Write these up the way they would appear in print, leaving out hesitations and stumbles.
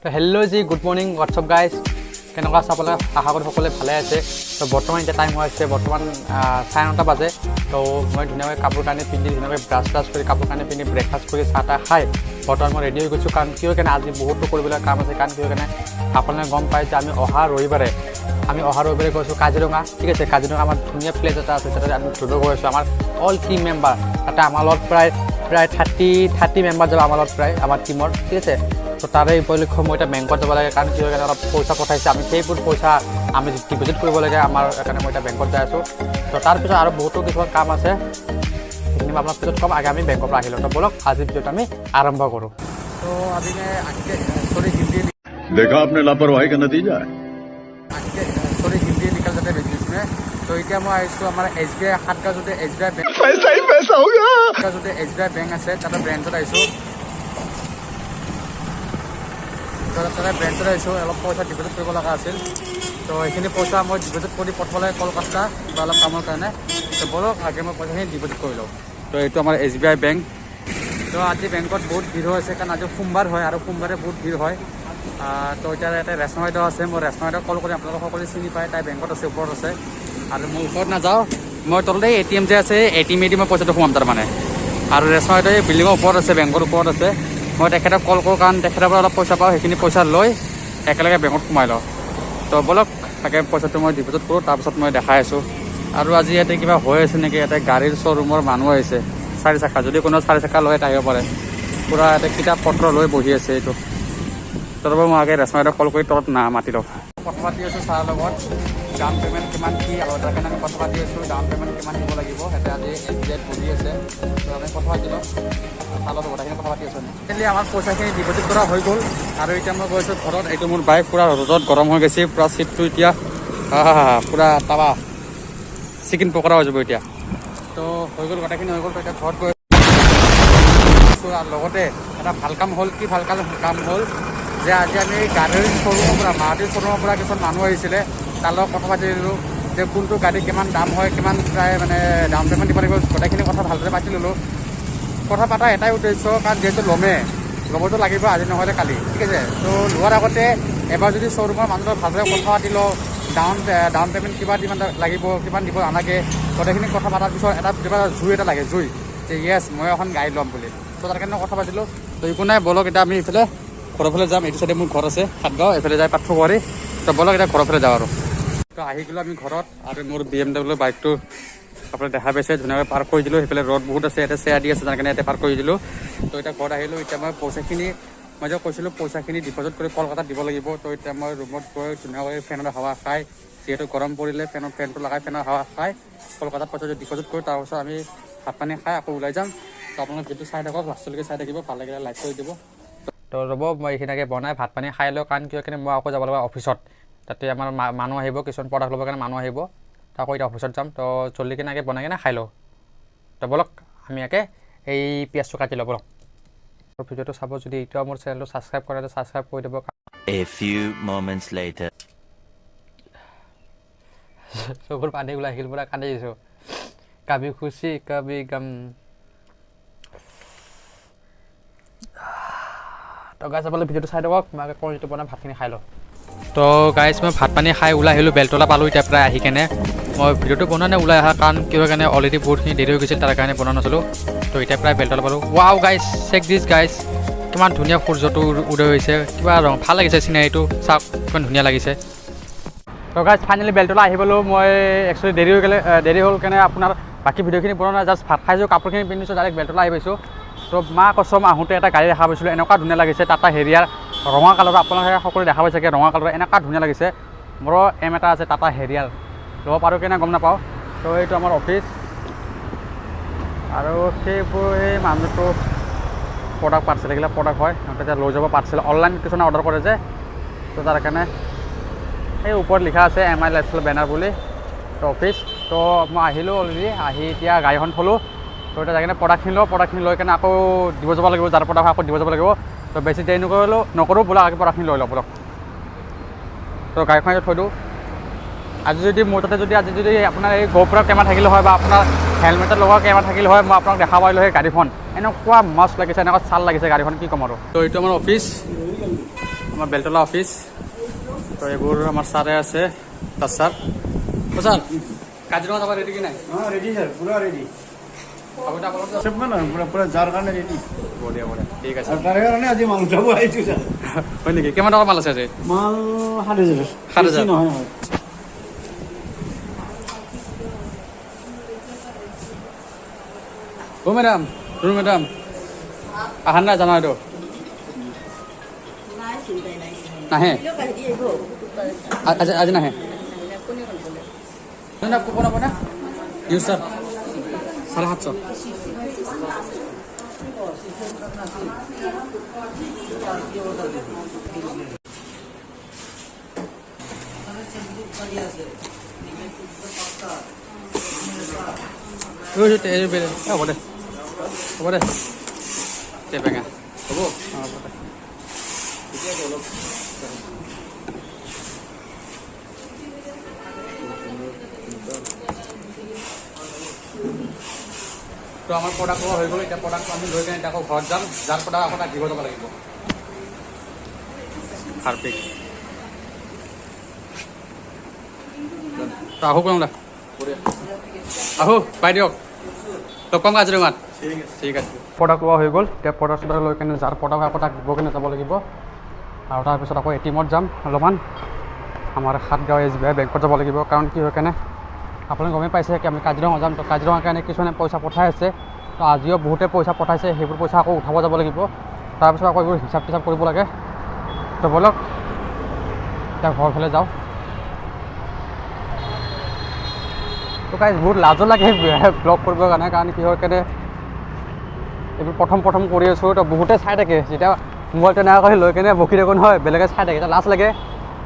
তো hello' G good morning WhatsApp guys কেনেকুৱা আছে আপোনালোকে আশা কৰোঁ সকলোৱে ভালে আছে তো বৰ্তমান এতিয়া টাইম হৈ আছে বৰ্তমান 9:30 বাজে তো মই ধুনীয়াকৈ কাপোৰ কানি পিন্ধি ধুনীয়াকৈ ব্ৰাছ কৰি কাপোৰ কানি পিন্ধি ব্ৰেকফাষ্ট কৰি চাহ তাহ খাই বৰ্তমান মই ৰেডি হৈ গৈছোঁ কাৰণ কিয় কাৰণে আজি বহুতো কৰিবলৈ কাম আছে কাৰণ কিয় কাৰণে আপোনালোকে গম পায় যে আমি অহা ৰবিবাৰে গৈছোঁ কাজিৰঙা ঠিক আছে কাজিৰঙা আমাৰ ধুনীয়া প্লেচ এটা আছে তাতে আমি ঘূৰিব গৈ আছোঁ আমাৰ অল টিম মেম্বাৰ তাতে আমাৰ লগত প্ৰায় 30 মেম্বাৰ যাব আমাৰ লগত প্ৰায় আমাৰ টিমৰ ঠিক আছে তো তাৰে উপলক্ষে মই এতিয়া বেংকত যাব লাগে কাৰণ কি কাৰণে অলপ পইচা পঠাইছে আমি সেইবোৰ পইচা আমি ডিপজিট কৰিব লাগে আমাৰ কাৰণে মই এতিয়া বেংকত যাই আছোঁ তো তাৰপিছত আৰু বহুতো কিছুমান কাম আছে সেইখিনি মই আপোনাক পিছত ক'ম আগে আমি বেংকৰ পৰা আহিলোঁ তো বলক আজিৰ ভিডিঅ'টো আমি আৰম্ভ কৰোঁ তো আজি হিন্दी देखा आपने लापरवाही का नतीजा है हिंदी निकल जाते बिजनेस में तो इतना मैं आईसो हमारा SBI हाथ का जो SBI बैंक पैसा ही पैसा होगा का जो SBI बैंक আছে তাতে ব্ৰাঞ্চত আইছো তাতে ব্ৰাঞ্চত আইছো অলপ পইচা ডিপজিট কৰিব লগা আছিল তো এইখিনি পইচা মই ডিপজিট কৰি পঠালে কলকাতা বা অলপ কামৰ কাৰণে তো বলক আগে মই পইচাখিনি ডিপজিট কৰি লওঁ তো এইটো আমাৰ SBI বেংক তো আজি বেংকত বহুত ভিৰ হৈ আছে কাৰণ আজি সোমবাৰ হয় আৰু সোমবাৰে বহুত ভিৰ হয় তো এতিয়া এটা ৰেচন আইডা আছে মই ৰেচন আইডা কল কৰি আপোনালোকে সকলোৱে চিনি পায় তাই বেংকত আছে ওপৰত আছে আৰু মই ওপৰত নাযাওঁ মই তলতে ATM যে আছে ATM দি মই পইচাটো সোমাম তাৰমানে আৰু ৰেচন আইডা এই বিল্ডিঙৰ ওপৰত আছে বেংকৰ ওপৰত আছে মই তেখেতক কল কৰোঁ কাৰণ তেখেতৰ পৰা অলপ পইচা পাওঁ সেইখিনি পইচা লৈ একেলগে বেংকত সোমাই লওঁ তো বলক তাকে পইচাটো মই ডিপজিট কৰোঁ তাৰপিছত মই দেখাই আছোঁ আৰু আজি ইয়াতে কিবা হৈ আছে নেকি ইয়াতে গাড়ীৰ শ্ব'ৰুমৰ মানুহ আহিছে 4 চকা যদি কোনো 4 চকা লৈ আহিব পাৰে পূৰা ইয়াতে কিতাপ পত্ৰ লৈ বহি আছে এইটো তাৰপৰা মই আগে ৰেচন আইডা কল কৰি তলত মাতি লওঁ কথা পাতি আছোঁ ছাৰৰ লগত ডাউন পে'মেণ্ট কিমান কি আৰু তাৰ কাৰণে আমি কথা পাতি আছোঁ ডাউন পে'মেণ্ট কিমান দিব লাগিব সিহঁতে আজি SBIত বহি আছে তো আমি কথা পাতি লওঁ ছাৰৰ লগত কথাখিনি কথা পাতি আছোঁ মেইনলি আমাৰ পইচাখিনি ডিপজিট কৰা হৈ গ'ল আৰু এতিয়া মই গৈছোঁ ঘৰত এইটো মোৰ বাইক পূৰা ৰ'দত গৰম হৈ গৈছে পূৰা চিটটো এতিয়া পূৰা টাৱা চিকেন পকৰা হৈ যাব এতিয়া তো হৈ গ'ল গোটেইখিনি হৈ গ'ল তো এতিয়া ঘৰত গৈ আৰু লগতে এটা ভাল কাম হ'ল কি ভাল কাম হ'ল যে আজি আমি গাড়ীৰ শ্ব'ৰুমৰ পৰা মাৰুতিৰ শ্ব'ৰুমৰ পৰা কিছুমান মানুহ আহিছিলে তাৰ লগত কথা পাতি দিলোঁ যে কোনটো গাড়ী কিমান দাম হয় কিমান প্ৰায় মানে ডাউন পে'মেণ্ট দিব লাগিব গোটেইখিনি কথা ভালদৰে পাতি ল'লোঁ কথা পতা এটাই উদ্দেশ্য কাৰণ যিহেতু ল'বতো লাগিব আজি নহ'লে কালি ঠিক আছে তো লোৱাৰ আগতে এবাৰ যদি শ্ব'ৰুমৰ মানুহৰ ভালদৰে কথা পাতি লওঁ ডাউন পে'মেণ্ট কিমান লাগিব কিমান দিব নালাগে গোটেইখিনি কথা পতাৰ পিছত এটা কিবা জুই এটা লাগে জুই যে য়েছ মই এখন গাড়ী ল'ম বুলি তো তাৰ কাৰণে কথা পাতিলোঁ তো একো নাই বলক এতিয়া আমি এইফালে ঘৰৰ ফালে যাম এইটো চাইডে মোৰ ঘৰ আছে সাতগাঁও এইফালে যাই পাঠ্যকুঁৱাৰী তো বলক এতিয়া ঘৰৰ ফালে যাওঁ আৰু তো আহি গ'লোঁ আমি ঘৰত আৰু মোৰ BMW বাইকটো আপোনালোকে দেখা পাইছে ধুনীয়াকৈ পাৰ্ক কৰি দিলোঁ সেইফালে ৰ'দ বহুত আছে ইয়াতে চেয়াৰ দি আছে তাৰ কাৰণে ইয়াতে পাৰ্ক কৰি দিলোঁ তো এতিয়া ঘৰত আহিলোঁ এতিয়া মই পইচাখিনি মই যে কৈছিলোঁ পইচাখিনি ডিপজিট কৰি কলকাতাত দিব লাগিব তো এতিয়া মই ৰুমত গৈ ধুনীয়াকৈ ফেনৰ হাৱা খাই যিহেতু গৰম পৰিলে ফেনটো লগাই ফেনৰ হাৱা খাই কলকাতাত পইচা ডিপজিট কৰি তাৰপিছত আমি ভাত পানী খাই আকৌ ওলাই যাম তো আপোনালোকে ভিডিঅ'টো চাই থাকক লাষ্টলৈকে চাই থাকিব ভাল লাগিলে লাইক কৰি দিব তো ৰ'ব মই এইখিনিকে বনাই ভাত পানী খাই লওঁ কাৰণ কিয় কাৰণে মই আকৌ যাব লাগিব অফিচত তাতে আমাৰ মানুহ আহিব কিছুমান প্ৰডাক্ট ল'বৰ কাৰণে মানুহ আহিব তো আকৌ এতিয়া অফিচত যাম তো জল্দি কিনে বনাই কিনে খাই লওঁ তো বলক আমি ইয়াকে এই পিঁয়াজটো কাটি লওঁ বলক ভিডিঅ'টো চাব যদি এতিয়াও মোৰ চেনেলটো ছাবস্ক্ৰাইব কৰে তো ছাবস্ক্ৰাইব কৰি দিব A few moments later চকুৰ পানী ওলাই আহিল পূৰা কান্দি দিছোঁ কাবি খুচি কাবি গম তো গাইছ আপোনালোকে ভিডিঅ'টো চাই থাকক মই আকৌ যিটো বনাই ভাতখিনি খাই লওঁ তো গাইছ মই ভাত পানী খাই ওলাই আহিলোঁ বেলতলা পালোঁ এতিয়া প্ৰায় আহি কেনে মই ভিডিঅ'টো বনোৱা নাই ওলাই অহা কাৰণ কিহৰ কাৰণে অলৰেডি বহুতখিনি দেৰি হৈ গৈছিল তাৰ কাৰণে বনোৱা নাছিলোঁ তো এতিয়া প্ৰায় বেলতলা পালোঁ ৱাও গাইছ চেক দিছ গাইছ কিমান ধুনীয়া সূৰ্যটো উদয় হৈছে কিবা ৰং ভাল লাগিছে চিনাৰীটো চাওক কিমান ধুনীয়া লাগিছে তো গাইছ ফাইনেলি বেলতলা আহি পালোঁ মই একচুৱেলি দেৰি হ'ল কাৰণে আপোনাৰ বাকী ভিডিঅ'খিনি বনোৱা নাই জাষ্ট ভাত খাইছোঁ কাপোৰখিনি পিন্ধিছোঁ ডাইৰেক্ট বেলতলা আহি পাইছোঁ তো মা কচম আহোঁতে এটা গাড়ী দেখা পাইছিলোঁ এনেকুৱা ধুনীয়া লাগিছে টাটা হেৰিয়াৰ ৰঙা কালাৰৰ আপোনালোকে সকলোৱে দেখা পাইছে ৰঙা কালাৰৰ এনেকুৱা ধুনীয়া লাগিছে মোৰো এম এটা আছে টাটা হেৰিয়াৰ ল'ব পাৰোঁ কেনে গম নাপাওঁ তো এইটো আমাৰ অফিচ আৰু সেইবোৰ সেই মানুহটো প্ৰডাক্ট পাৰ্চেল এইবিলাক প্ৰডাক্ট হয় সিহঁতে এতিয়া লৈ যাব পাৰ্চেল অনলাইন কিছুমানে অৰ্ডাৰ কৰে যে তো তাৰ কাৰণে সেই ওপৰত লিখা আছে MI লাইফষ্টাইল বেনাৰ বুলি তো অফিচ তো মই আহিলোঁ অলৰেডি আহি এতিয়া গাড়ীখন থলোঁ তো এতিয়া যাই কিনে প্ৰডাক্টখিনি লৈ কিনে আকৌ দিব যাব লাগিব যাৰ প্ৰডাক্ট আকৌ দিব যাব লাগিব তো বেছি দেৰি নকৰোঁ বোলা আগে প্ৰডাক্টখিনি লৈ লওঁ বলক তো গাড়ীখন থৈ দিওঁ আজি যদি মোৰ তাতে আজি যদি আপোনাৰ এই GoPro কেমেৰা থাকিলে হয় বা আপোনাৰ হেলমেটত লগোৱা কেমেৰা থাকিলে হয় মই আপোনাক দেখা পাইলোঁ সেই গাড়ীখন এনেকুৱা মস্ত লাগিছে এনেকুৱা চাল লাগিছে গাড়ীখন কি ক'ম আৰু তো এইটো আমাৰ অফিচ আমাৰ বেলতলা অফিচ। তো এইবোৰ আমাৰ ছাৰে আছে, দাস ছাৰ। ছাৰ কাজিৰঙা যাব ৰেডি কি নাই? ৰেডি ছাৰ, পুৰা ৰেডি। আগতে আপোনালোক চব মানে পুৰা যাৰ কাৰণে ৰেডি। বঢ়িয়া বঢ়িয়া, ঠিক আছে। আৰু তাৰে কাৰণে আজি মাল উঠাব আহিছোঁ ছাৰ। হয় নেকি? কিমান টকাৰ মাল আছে আজি? মাল 7,000। 7,000 বেছি নহয় হয়। অ' মেডাম, মেডাম আহা নাই জানা এইটো নাহে আজি নাহে কুপন হ'ব নে? News sir 750। হ'ব দে হ'ব দে টেপেঙা হ'ব হ'ব দে। তো আমাৰ প্ৰডাক্ট হৈ গ'ল। এতিয়া প্ৰডাক্টটো আমি লৈ কিনে এতিয়া আকৌ ঘৰত যাম। যাৰ প্ৰডাক্ট আপোনাক দিব যাব লাগিব। হাৰ্পিক তো আহো কম দা আহো পাই দিয়ক লগ পাম কাজিৰঙাত। ঠিক আছে। প্ৰডাক্ট লোৱা হৈ গ'ল। এতিয়া প্ৰডাক্ট লৈ কিনে যাৰ প্ৰডাক্ট হয় প্ৰডাক্ট দিব কিনে যাব লাগিব। আৰু তাৰপিছত আকৌ এটিএমত যাম অলপমান। আমাৰ সাতগাঁও SBI বেংকত যাব লাগিব। কাৰণ কি হয় কেনে আপোনালোকে গমেই পাইছে কি আমি কাজিৰঙা যাম। তো কাজিৰঙাৰ কাৰণে কিছুমানে পইচা পঠাই আছে। তো আজিও বহুতে পইচা পঠাইছে। সেইবোৰ পইচা আকৌ উঠাব যাব লাগিব। তাৰপিছত আকৌ এইবোৰ হিচাপ টিচাপ কৰিব লাগে। তো ব'লক এতিয়া ঘৰ ফালে যাওঁ। তো গাইজ বহুত লাজো লাগে ব্লগ কৰিবৰ কাৰণে। কাৰণ কি হয় কেনে এইবোৰ প্ৰথম কৰি আছোঁ। তো বহুতে চাই থাকে। যেতিয়া মোবাইলটো এনেকুৱা কৰি লৈ কিনে বকি থাকোঁ নহয়, বেলেগে চাই থাকে, এটা লাজ লাগে।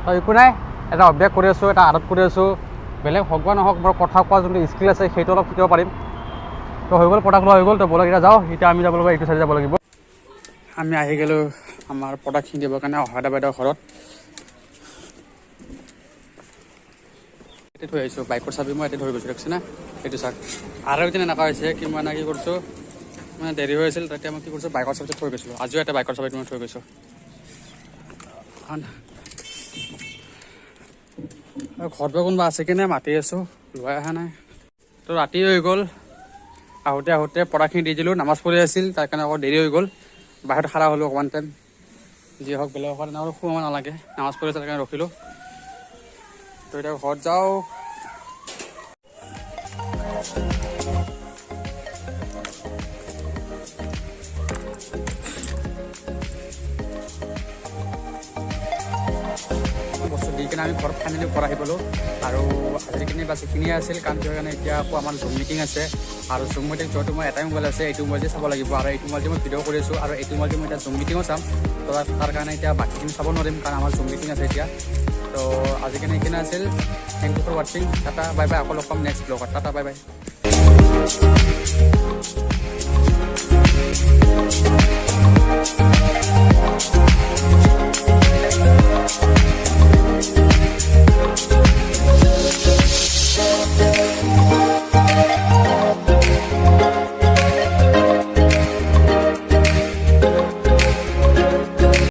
তো একো নাই, এটা অভ্যাস কৰি আছোঁ, এটা আদত কৰি আছোঁ। বেলেগ হওক বা নহওক মোৰ কথা কোৱা যোনটো স্কিল আছে সেইটো অলপ শিকিব পাৰিম। তো হৈ গ'ল, প্ৰডাক্ট লোৱা হৈ গ'ল। তো ব'লক এতিয়া যাওঁ। এতিয়া আমি যাব লাগিব এইটো চাইডে যাব লাগিব। আমি আহি গ'লোঁ আমাৰ প্ৰডাক্টখিনি দিবৰ কাৰণে অহাদা বাইদেউৰ ঘৰত। থৈ আহিছোঁ বাইকৰ চাবি মই ইয়াতে থৈ গৈছোঁ দেখিছে না এইটো চাওক। আৰু এদিন এনেকুৱা হৈছে কি মই কি কৰিছোঁ মানে দেৰি হৈ আছিল। তেতিয়া মই কি কৰিছোঁ বাইকৰ চাবিটো থৈ গৈছিলোঁ। আজিও এটা বাইকৰ চাবিটো মই থৈ গৈছোঁ। ঘৰত বা কোনোবা আছে কিনে মাতি আছোঁ, লোৱাই অহা নাই। তো ৰাতি হৈ গ'ল। আহোঁতে প্ৰডাক্টখিনি দি দিলোঁ। নামাজ পঢ়ি আছিল, তাৰ কাৰণে আকৌ দেৰি হৈ গ'ল। বাহিৰত খাৰা হ'লোঁ অকণমান টাইম। যি হওক বেলেগ হোৱা তেনেহ'লে সোমাব নালাগে। নামাজ পঢ়ি তাৰ কাৰণে ৰখিলোঁ। তো এতিয়া ঘৰত যাওঁ। বস্তু দি কিনে আমি ঘৰত ফাইনেলি ঘৰ আহি পালোঁ। আৰু আজিখিনি বাছ এইখিনিয়ে আছিল। কাৰণ কিয় কাৰণে এতিয়া আকৌ আমাৰ জুম মিটিং আছে। আৰু জুম মিটিং যোৱাটো মই এটাই মোবাইল আছে, এইটো মোবাইল চাব লাগিব। আৰু এইটো মোবাইল মই ভিডিঅ' কৰি আছোঁ। আৰু এইটো মোবাইল মই এতিয়া জুম মিটিঙো চাম। তো তাৰ কাৰণে এতিয়া বাকীখিনি চাব নোৱাৰিম, কাৰণ আমাৰ জুম মিটিং আছে এতিয়া। তো আজিকালি এইখিনি আছিল। থেংক ইউ ফৰ ৱাচিং। Tata bye bye. আকৌ লগ পাম নেক্সট ব্লগত। Tata bye bye.